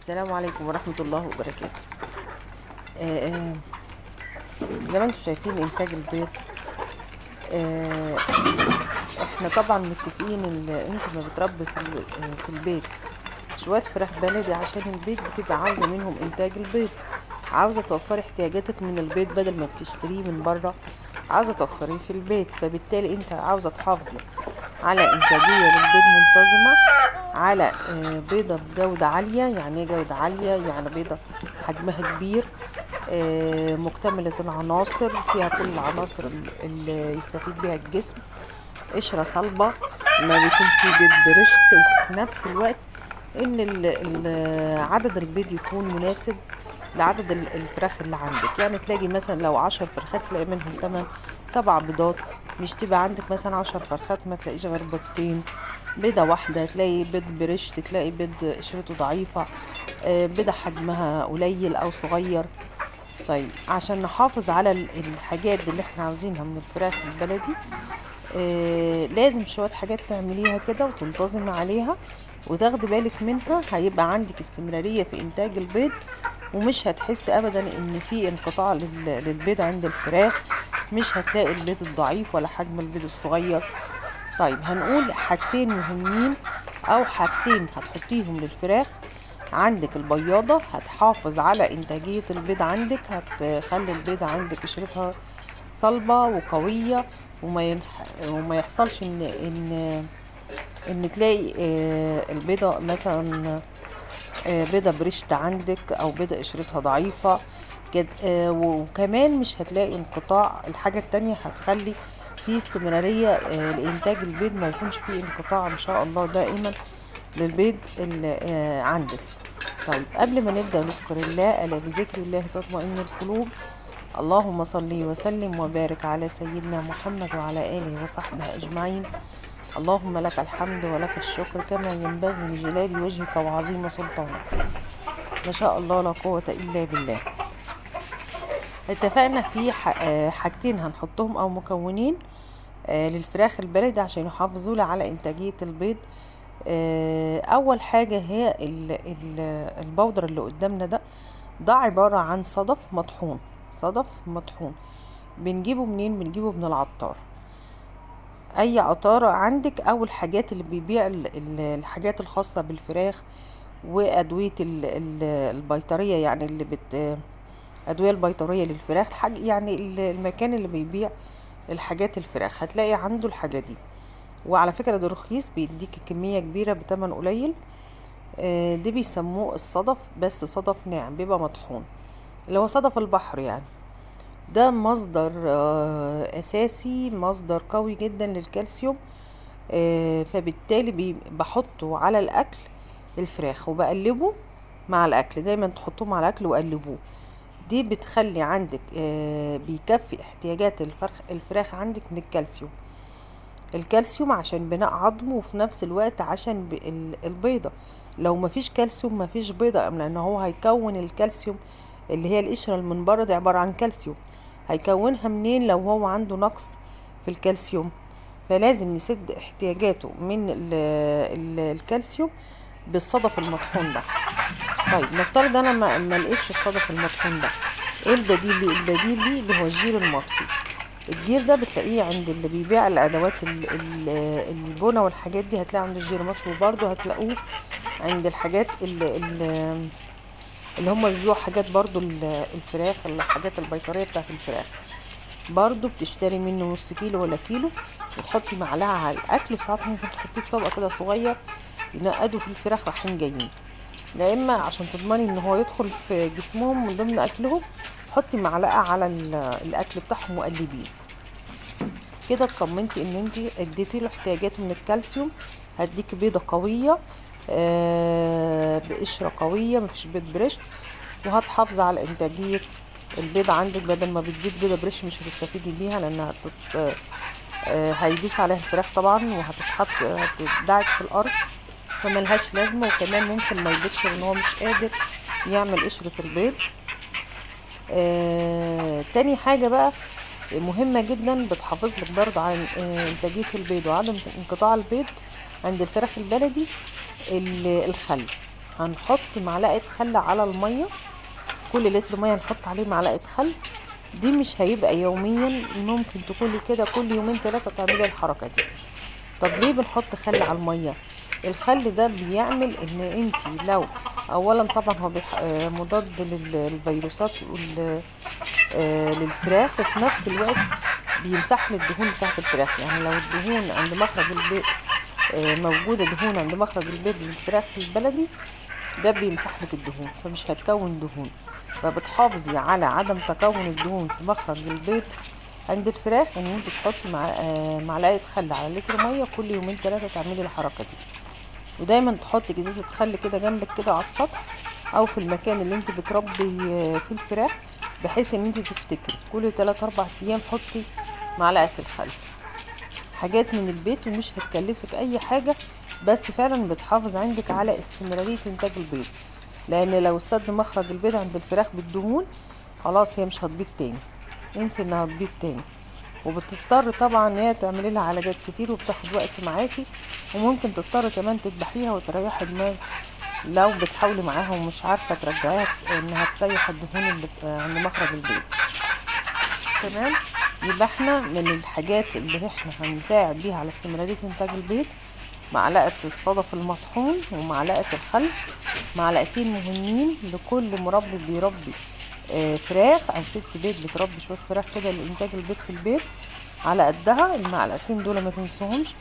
السلام عليكم ورحمة الله وبركاته. آه، آه، زي ما انتم شايفين انتاج البيض. آه، احنا طبعا متفقين ان انت ما بتربي في البيت شوية فراخ بلدي عشان البيت بتبقى عاوزة منهم انتاج البيض، عاوزة توفري احتياجاتك من البيض بدل ما بتشتريه من بره، عاوزة توفريه في البيت. فبالتالي انت عاوزة تحافظي على انتاجية للبيض منتظمة، على بيضة بجودة عالية. يعني ايه جودة عالية؟ يعني بيضة حجمها كبير، مكتملة العناصر، فيها كل العناصر اللي يستفيد بها الجسم، قشرة صلبة، ما بيكونش فيه بيض برشت، وفي نفس الوقت ان عدد البيض يكون مناسب لعدد الفراخ اللي عندك. يعني تلاقي مثلا لو 10 فرخات تلاقي منهم 8 7 بيضات، مش تبقى عندك مثلا 10 فرخات ما تلاقيش غير بيضتين، بيضة واحدة، تلاقي بيض برشت، تلاقي بيض قشرته ضعيفة، بيضة حجمها قليل او صغير. طيب عشان نحافظ على الحاجات اللي احنا عاوزينها من الفراخ البلدي، لازم شوية حاجات تعمليها كده وتنتظمي عليها وتاخدي بالك منها، هيبقى عندك استمرارية في انتاج البيض، ومش هتحس ابدا ان في انقطاع للبيض عند الفراخ، مش هتلاقي البيض الضعيف ولا حجم البيض الصغير. طيب هنقول حاجتين مهمين او حاجتين هتحطيهم للفراخ. عندك البياضة هتحافظ على انتاجية البيض عندك، هتخلي البيض عندك قشرتها صلبة وقوية، وما يحصلش ان تلاقي البيضة مثلا بيضة برشت عندك او بيضة قشرتها ضعيفة كده. وكمان مش هتلاقي انقطاع. الحاجة التانية هتخلي في استمرارية لإنتاج البيض، ما يكونش فيه انقطاع إن شاء الله دائما للبيض اللي عندك. طيب قبل ما نبدأ نذكر الله، ألا بذكر الله تطمئن القلوب. اللهم صل وسلم وبارك على سيدنا محمد وعلى آله وصحبه أجمعين. اللهم لك الحمد ولك الشكر كما ينبغي لجلال وجهك وعظيم سلطانك. ما شاء الله لا قوة إلا بالله. اتفقنا في حاجتين هنحطهم أو مكونين للفراخ البلدي عشان يحافظوا لي على إنتاجية البيض. أول حاجة هي البودر اللي قدامنا ده عبارة عن صدف مطحون. صدف مطحون بنجيبه منين؟ بنجيبه من العطار، اي عطارة عندك، او الحاجات اللي بيبيع الحاجات الخاصة بالفراخ وادوية البيطرية، يعني ادوية البيطرية للفراخ، يعني المكان اللي بيبيع الحاجات الفراخ هتلاقي عنده الحاجة دي. وعلى فكرة ده رخيص، بيديك كمية كبيرة بتمن قليل. دي بيسموه الصدف، بس صدف ناعم بيبقى مطحون، اللي هو صدف البحر. يعني ده مصدر أساسي، مصدر قوي جدا للكالسيوم. فبالتالي بحطه على الأكل الفراخ وبقلبه مع الأكل، دايما تحطوه مع الأكل وقلبوه. دي بتخلي عندك بيكفي احتياجات الفراخ عندك من الكالسيوم عشان بناء عظم، وفي نفس الوقت عشان البيضة. لو مفيش كالسيوم مفيش بيضة، لأن هو هيكون الكالسيوم اللي هي القشرة اللي من بره دي عبارة عن كالسيوم، هيكونها منين لو هو عنده نقص في الكالسيوم؟ فلازم نسد احتياجاته من الكالسيوم بالصدف المطحون ده. طيب نفترض انا ما لقيتش الصدف المطحون ده، ايه البديل ليه؟ البديل ليه اللي هو الجير المطفي. الجير ده بتلاقيه عند اللي بيبيع الادوات البنا والحاجات دي، هتلاقي عند الجير المطفي، وبرده هتلاقوه عند الحاجات اللي هم بيبيعوا حاجات برضو الفراخ، الحاجات البيطرية بتاعت الفراخ، برضو بتشتري منه نص كيلو ولا كيلو وتحطي معلقة على الأكل، وساعات ممكن تحطيه في طبق كده صغير ينقدوا في الفراخ رايحين جايين. لا إما عشان تضمني إن هو يدخل في جسمهم من ضمن أكلهم، حطي معلقة على الأكل بتاعهم وقلبيه كده، اطمنتي إن انتي اديتي له احتياجاته من الكالسيوم. هديك بيضة قوية بقشرة قوية، مفيش بيض بريش، وهتحافظ على انتاجية البيض عندك. بدل ما بتجيب بيضة بريش مش هتستفيدي بيها، لانها هيدوس عليها الفراخ طبعا هتدعك في الارض، فملهاش لازمة. وكمان ممكن ما يبيضش لان هو مش قادر يعمل قشرة البيض. تاني حاجة بقى مهمة جدا بتحافظ لك برضه على انتاجية البيض وعدم انقطاع البيض عند الفراخ البلدي، الخل. هنحط معلقة خل على المية، كل لتر مية نحط عليه معلقة خل. دي مش هيبقى يوميا، ممكن تكوني كده كل يومين 3 تعملي الحركة دي. طب ليه بنحط خل على المية؟ الخل ده بيعمل ان انتي لو اولا طبعا هو مضاد للفيروسات للفراخ، وفي نفس الوقت بيمسح لي الدهون بتاعت الفراخ. يعني لو الدهون عند مخرج البيض موجودة دهون عند مخرج البيض للفراخ البلدي، ده بيمسح لك الدهون، فمش هتكون دهون، فبتحافظي على عدم تكون الدهون في مخرج البيض عند الفراخ ان انت تحطي معلقه خل على لتر ميه كل يومين 3 تعملي الحركه دي. ودايما تحطي ازازه خل كده جنبك كده على السطح او في المكان اللي انت بتربي فيه الفراخ، بحيث ان انت تفتكري كل 3-4 ايام حطي معلقه الخل. حاجات من البيت ومش هتكلفك اي حاجه، بس فعلا بتحافظ عندك على استمراريه انتاج البيض. لان لو سد مخرج البيض عند الفراخ بالدهون، خلاص هي مش هتبيض تاني، انسي انها تبيض تاني. وبتضطر طبعا ان هي تعملي لها علاجات كتير وبتاخد وقت معاكي، وممكن تضطر كمان تذبحيها وتريحي دماغ لو بتحاولي معاها ومش عارفه ترجعيها انها تسيح الدهون اللي عند مخرج البيض. تمام. يبقى احنا من الحاجات اللي احنا هنساعد بيها على استمراريه انتاج البيض معلقه الصدف المطحون ومعلقه الخل، معلقتين مهمين لكل مربي بيربي فراخ او ست بيت بتربي شويه فراخ كده لانتاج البيض في البيت على قدها. المعلقتين دول ما تنسوهمش،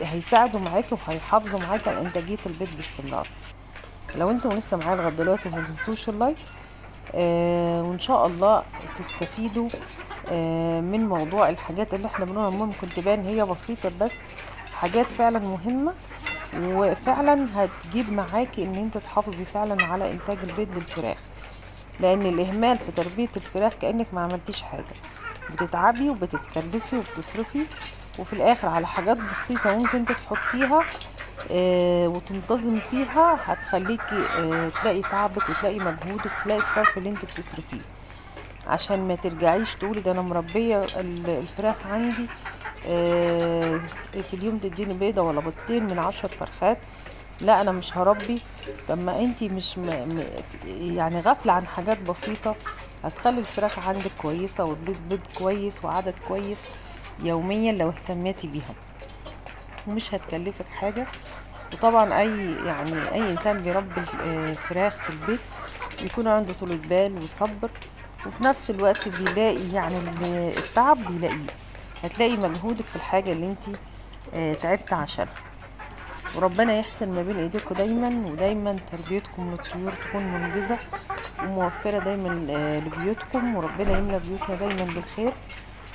هيساعدوا معاكي وهيحافظوا معاكي على انتاجيه البيض باستمرار. لو انتم لسه معايا لغايه دلوقتي ما تنسوش اللايك، وان شاء الله تستفيدوا من موضوع الحاجات اللي احنا بنقولها. ممكن تبان هي بسيطه، بس حاجات فعلا مهمه وفعلا هتجيب معاكي ان انت تحافظي فعلا على انتاج البيض للفراخ. لان الاهمال في تربيه الفراخ كانك ما عملتيش حاجه، بتتعبي وبتتكلفي وبتصرفي، وفي الاخر على حاجات بسيطه ممكن انت تحطيها وتنتظمي فيها هتخليكي تلاقي تعبك وتلاقي مجهودك وتلاقي الصرف اللي انت بتصرفيه. عشان ما ترجعيش تقولي ده انا مربيه الفراخ عندي في اليوم تديني بيضه ولا بيضتين من 10 فرخات، لا انا مش هربي. طب ما انتي مش يعني غافله عن حاجات بسيطه هتخلي الفراخ عندك كويسه وتبيض بيض كويس وعدد كويس يوميا لو اهتميتي بيها، ومش هتكلفك حاجه. وطبعا اي انسان بيربي فراخ في البيت بيكون عنده طولة بال وصبر، وفي نفس الوقت بيلاقي يعني التعب بيلاقيه، هتلاقي مجهودك في الحاجه اللي انتي تعبت عشانها. وربنا يحسن ما بين ايديكم دايما، ودايما تربيتكم للطيور تكون منجزة وموفرة دايما لبيوتكم، وربنا يملى بيوتنا دايما بالخير.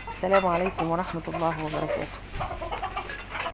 السلام عليكم ورحمة الله وبركاته.